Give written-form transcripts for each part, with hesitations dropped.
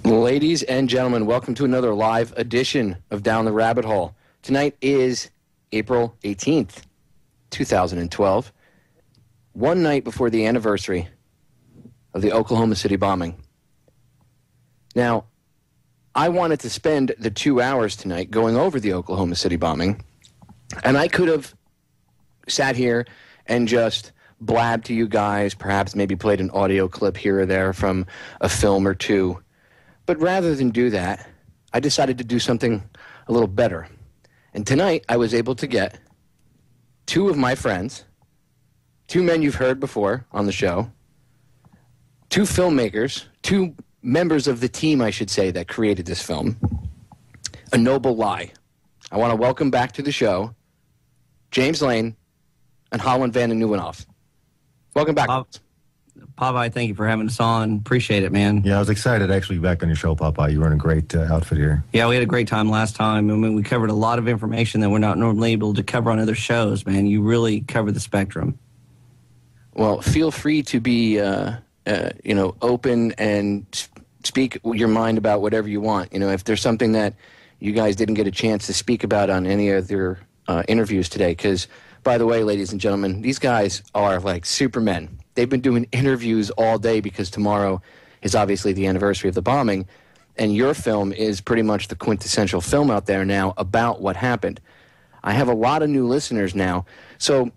Ladies and gentlemen, welcome to another live edition of Down the Rabbit Hole. Tonight is April 18th, 2012, one night before the anniversary of the Oklahoma City bombing. Now, I wanted to spend the 2 hours tonight going over the Oklahoma City bombing, and I could have sat here and just blabbed to you guys, perhaps maybe played an audio clip here or there from a film or two. But rather than do that, I decided to do something a little better. And tonight, I was able to get two of my friends, two men you've heard before on the show, two filmmakers, two members of the team, I should say, that created this film, A Noble Lie. I want to welcome back to the show James Lane and Holland Vandennieuwenhof. Welcome back. Popeye, thank you for having us on. Appreciate it, man. Yeah, I was excited actually back on your show, Popeye. You were in a great outfit here. Yeah, we had a great time last time. I mean, we covered a lot of information that we're not normally able to cover on other shows, man. You really covered the spectrum. Well, feel free to be, open and speak your mind about whatever you want. You know, if there's something that you guys didn't get a chance to speak about on any of your interviews today, because, by the way, ladies and gentlemen, these guys are like supermen. They've been doing interviews all day because tomorrow is obviously the anniversary of the bombing, and your film is pretty much the quintessential film out there now about what happened. I have a lot of new listeners now, so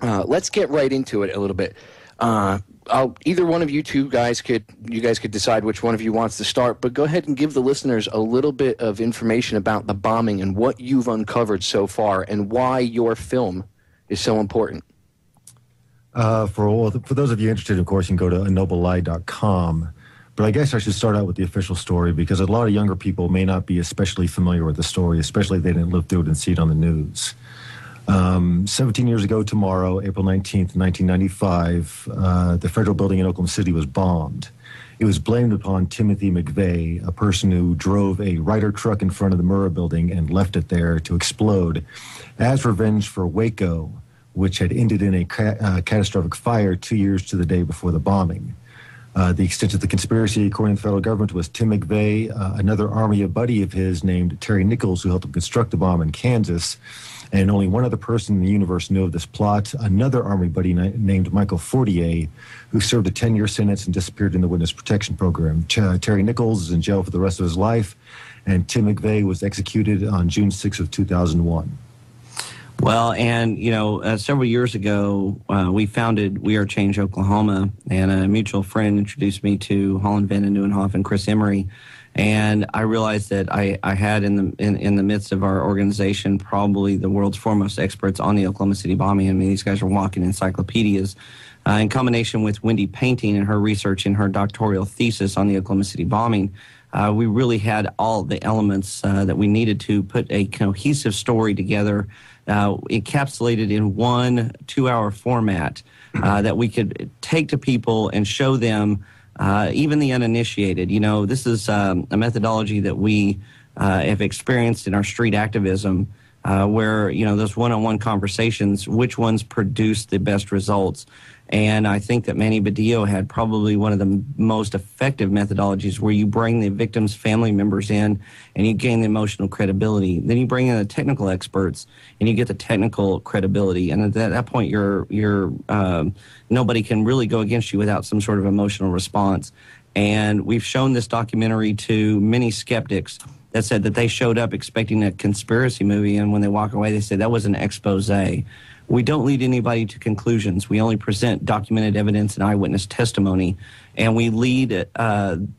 let's get right into it a little bit. Either one of you two guys could decide which one of you wants to start, but go ahead and give the listeners a little bit of information about the bombing and what you've uncovered so far and why your film is so important. For those of you interested, of course, you can go to anoblelie.com. But I guess I should start out with the official story because a lot of younger people may not be especially familiar with the story, especially if they didn't live through it and see it on the news. 17 years ago tomorrow, April 19th, 1995, the federal building in Oklahoma City was bombed. It was blamed upon Timothy McVeigh, a person who drove a Ryder truck in front of the Murrah building and left it there to explode as revenge for Waco, which had ended in a catastrophic fire 2 years to the day before the bombing. The extent of the conspiracy, according to the federal government, was Tim McVeigh, another Army buddy of his named Terry Nichols, who helped him construct the bomb in Kansas, and only one other person in the universe knew of this plot, another Army buddy named Michael Fortier, who served a 10-year sentence and disappeared in the Witness Protection Program. Terry Nichols is in jail for the rest of his life, and Tim McVeigh was executed on June 6th of 2001. Well, and, several years ago, we founded We Are Change Oklahoma, and a mutual friend introduced me to Holland Vandennieuwenhof and Chris Emery, and I realized that I had in the midst of our organization probably the world's foremost experts on the Oklahoma City bombing. I mean, these guys are walking encyclopedias. In combination with Wendy Painting and her research in her doctoral thesis on the Oklahoma City bombing, we really had all the elements that we needed to put a cohesive story together, encapsulated in one 2-hour format that we could take to people and show them, even the uninitiated. This is a methodology that we have experienced in our street activism, where, those one-on-one conversations, which ones produce the best results. And I think that Manny Badillo had probably one of the most effective methodologies where you bring the victim's family members in and you gain the emotional credibility. Then you bring in the technical experts and you get the technical credibility. And at that point, nobody can really go against you without some sort of emotional response. And we've shown this documentary to many skeptics that said that they showed up expecting a conspiracy movie, and when they walk away, they say that was an expose. We don't lead anybody to conclusions. We only present documented evidence and eyewitness testimony, and we lead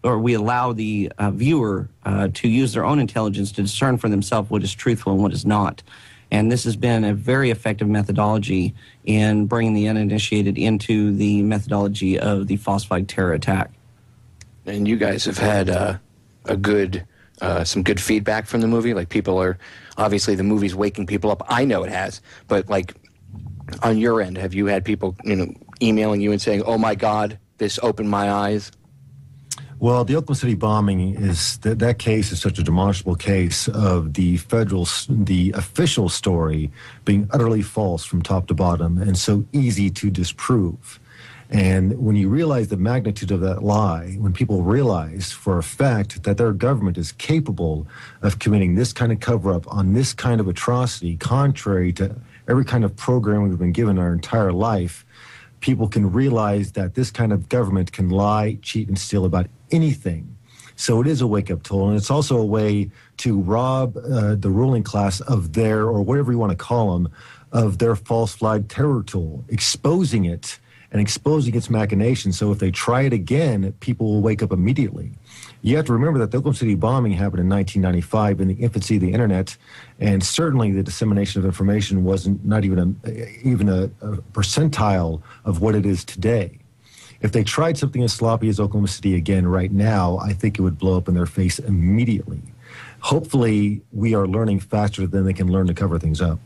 we allow the viewer to use their own intelligence to discern for themselves what is truthful and what is not. And this has been a very effective methodology in bringing the uninitiated into the methodology of the falsified terror attack. And you guys have had some good feedback from the movie. Like, people are, obviously the movie's waking people up. I know it has, but like, on your end, have you had people, emailing you and saying, "Oh my God, this opened my eyes"? Well, the Oklahoma City bombing is that case is such a demonstrable case of the official story being utterly false from top to bottom and so easy to disprove. And when you realize the magnitude of that lie, when people realize for a fact that their government is capable of committing this kind of cover-up on this kind of atrocity, contrary to every kind of program we've been given our entire life, people can realize that this kind of government can lie, cheat, and steal about anything. So it is a wake-up tool, and it's also a way to rob the ruling class of their, or whatever you want to call them, of their false flag terror tool, exposing it and exposing its machinations. So if they try it again, people will wake up immediately. You have to remember that the Oklahoma City bombing happened in 1995 in the infancy of the internet, and certainly the dissemination of information wasn't not even a percentile of what it is today. If they tried something as sloppy as Oklahoma City again right now, I think it would blow up in their face immediately. Hopefully, we are learning faster than they can learn to cover things up.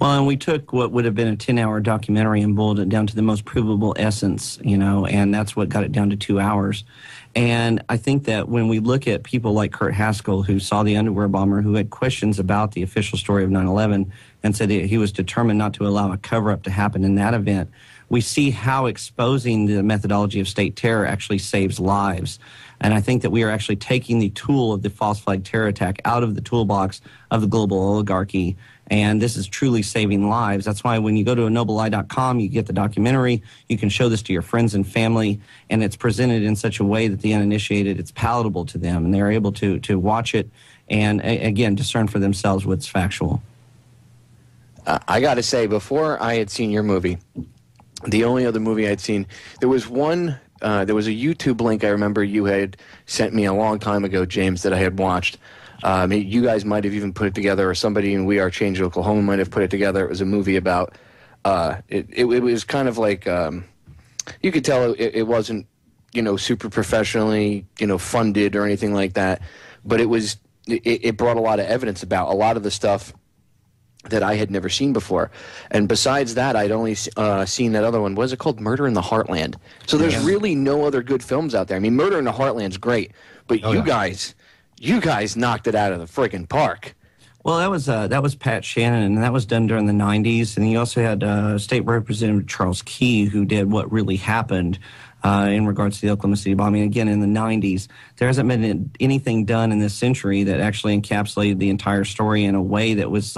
Well, and we took what would have been a 10-hour documentary and boiled it down to the most provable essence, and that's what got it down to 2 hours. And I think that when we look at people like Kurt Haskell, who saw the underwear bomber, who had questions about the official story of 9/11 and said that he was determined not to allow a cover-up to happen in that event, we see how exposing the methodology of state terror actually saves lives. And I think that we are actually taking the tool of the false flag terror attack out of the toolbox of the global oligarchy. And this is truly saving lives. That's why when you go to ennoblelie.com, you get the documentary. You can show this to your friends and family, and it's presented in such a way that the uninitiated, it's palatable to them, and they're able to watch it and, again, discern for themselves what's factual. I got to say, before I had seen your movie, the only other movie I'd seen, there was a YouTube link I remember you had sent me a long time ago, James, that I had watched. You guys might have even put it together, or somebody in We Are Change Oklahoma might have put it together. It was a movie about, it was kind of like, you could tell it wasn't, super professionally, funded or anything like that. But it brought a lot of evidence about a lot of the stuff that I had never seen before. And besides that, I'd only seen that other one. What is it called? Murder in the Heartland. So there's really no other good films out there. I mean, Murder in the Heartland's great, but you guys knocked it out of the friggin' park. Well, that was Pat Shannon, and that was done during the 90s. And you also had State Representative Charles Key, who did What Really Happened in regards to the Oklahoma City bombing, again, in the 90s. There hasn't been anything done in this century that actually encapsulated the entire story in a way that was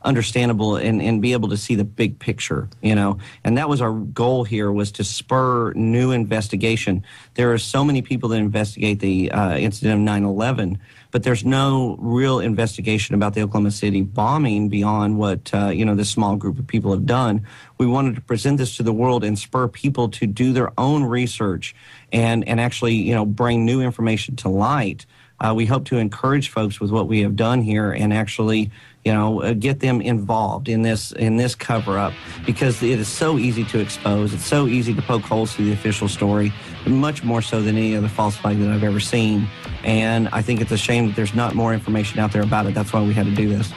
understandable and be able to see the big picture, And that was our goal here, was to spur new investigation. There are so many people that investigate the incident of 9/11, but there's no real investigation about the Oklahoma City bombing beyond what, this small group of people have done. We wanted to present this to the world and spur people to do their own research and actually, bring new information to light. We hope to encourage folks with what we have done here and actually, get them involved in this cover-up, because it is so easy to expose. It's so easy to poke holes through the official story, much more so than any other false flag that I've ever seen. And I think it's a shame that there's not more information out there about it. That's why we had to do this.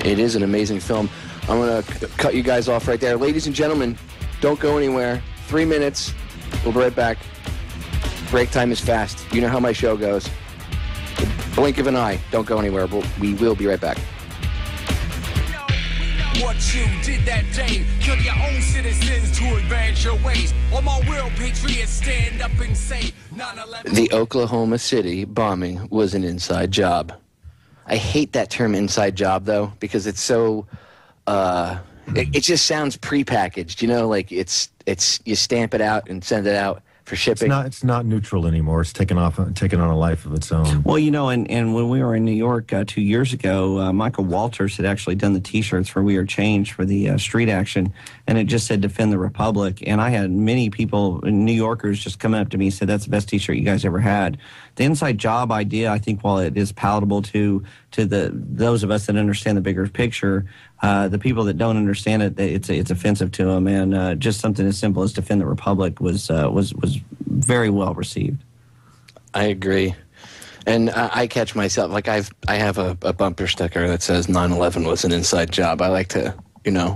It is an amazing film. I'm going to cut you guys off right there. Ladies and gentlemen, don't go anywhere. 3 minutes. We'll be right back. Break time is fast. You know how my show goes. Blink of an eye. Don't go anywhere. We will be right back. What you did that day, kill your own citizens to advance your ways. All my real patriots stand up and say 9/11. The Oklahoma City bombing was an inside job. I hate that term inside job, though, because it's so it just sounds prepackaged, like it's you stamp it out and send it out for shipping. It's not neutral anymore. It's taken on a life of its own. Well, and when we were in New York 2 years ago, Michael Walters had actually done the T-shirts for We Are Change for the street action, and it just said "Defend the Republic." And I had many people, New Yorkers, just come up to me and said, "That's the best T-shirt you guys ever had." The inside job idea, I think, while it is palatable to those of us that understand the bigger picture, the people that don't understand it, it's offensive to them. And just something as simple as "Defend the Republic" was very well received. I agree, and I catch myself I have a bumper sticker that says 9/11 was an inside job. I like to,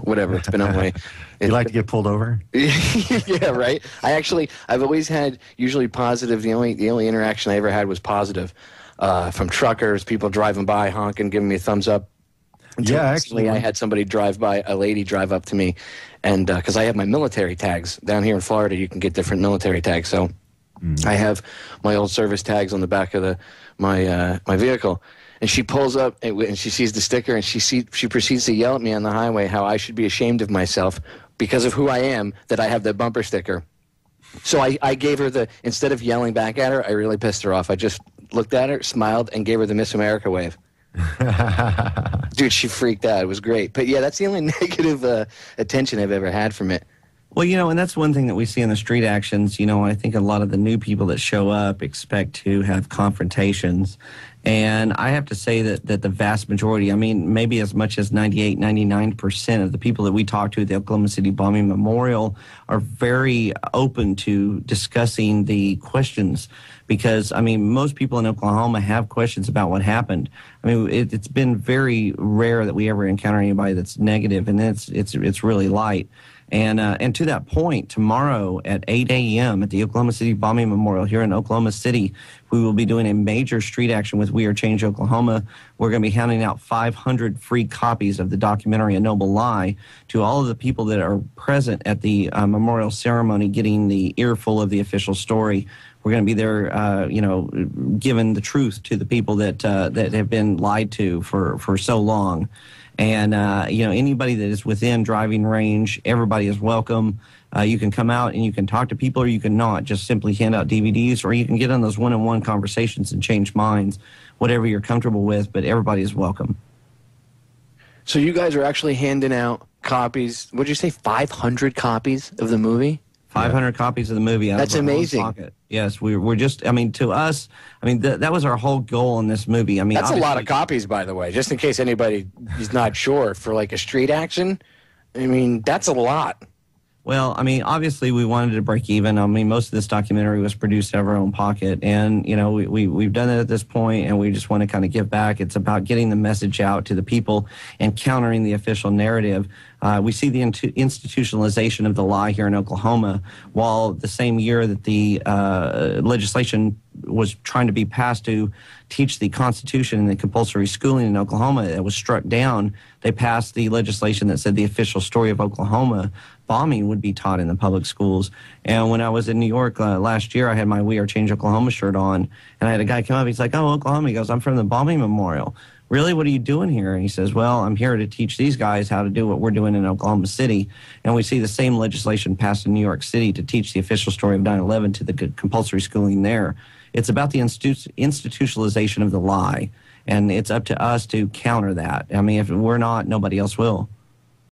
whatever. It's been on my. You like to get pulled over? Yeah, right. I've always had usually positive. The only interaction I ever had was positive from truckers, people driving by, honking, giving me a thumbs up. Until Yeah, actually, I had a lady drive up to me And because I have my military tags down here in Florida, you can get different military tags. So I have my old service tags on the back of my vehicle. And she pulls up and she sees the sticker, and she proceeds to yell at me on the highway how I should be ashamed of myself because of who I am, that I have that bumper sticker. So I gave her instead of yelling back at her, I really pissed her off. I just looked at her, smiled, and gave her the Miss America wave. Dude, she freaked out. It was great. But yeah, that's the only negative attention I've ever had from it. Well, and that's one thing that we see in the street actions. I think a lot of the new people that show up expect to have confrontations. And I have to say that the vast majority, maybe as much as 98, 99% of the people that we talk to at the Oklahoma City Bombing Memorial are very open to discussing the questions because, most people in Oklahoma have questions about what happened. It's been very rare that we ever encounter anybody that's negative, and it's really light. And to that point, tomorrow at 8 a.m. at the Oklahoma City Bombing Memorial here in Oklahoma City, we will be doing a major street action with We Are Change Oklahoma. We're going to be handing out 500 free copies of the documentary A Noble Lie to all of the people that are present at the memorial ceremony, getting the earful of the official story. We're going to be there, giving the truth to the people that have been lied to for so long. And, anybody that is within driving range, everybody is welcome. You can come out and you can talk to people, or you can not. Just simply hand out DVDs, or you can get on those one-on-one conversations and change minds, whatever you're comfortable with, but everybody is welcome. So you guys are actually handing out copies. What did you say, 500 copies of the movie? 500 copies of the movie. That's amazing. Pocket. Yes, we're just, to us, that was our whole goal in this movie. That's a lot of copies, by the way, just in case anybody is not sure, for like a street action. That's a lot. Well, obviously we wanted to break even. Most of this documentary was produced out of our own pocket, and we've done it at this point, and we just want to kind of give back. It's about getting the message out to the people and countering the official narrative. We see the institutionalization of the lie here in Oklahoma, while the same year that the legislation was trying to be passed to teach the Constitution and the compulsory schooling in Oklahoma, that was struck down. They passed the legislation that said the official story of Oklahoma bombing would be taught in the public schools. And when I was in New York last year, I had my We Are Change Oklahoma shirt on, and I had a guy come up. He's like, "Oh, Oklahoma." He goes, "I'm from the Bombing Memorial." "Really? What are you doing here?" And he says, "Well, I'm here to teach these guys how to do what we're doing in Oklahoma City." And we see the same legislation passed in New York City to teach the official story of 9/11 to the compulsory schooling there. It's about the institutionalization of the lie, and it's up to us to counter that. If we're not, nobody else will.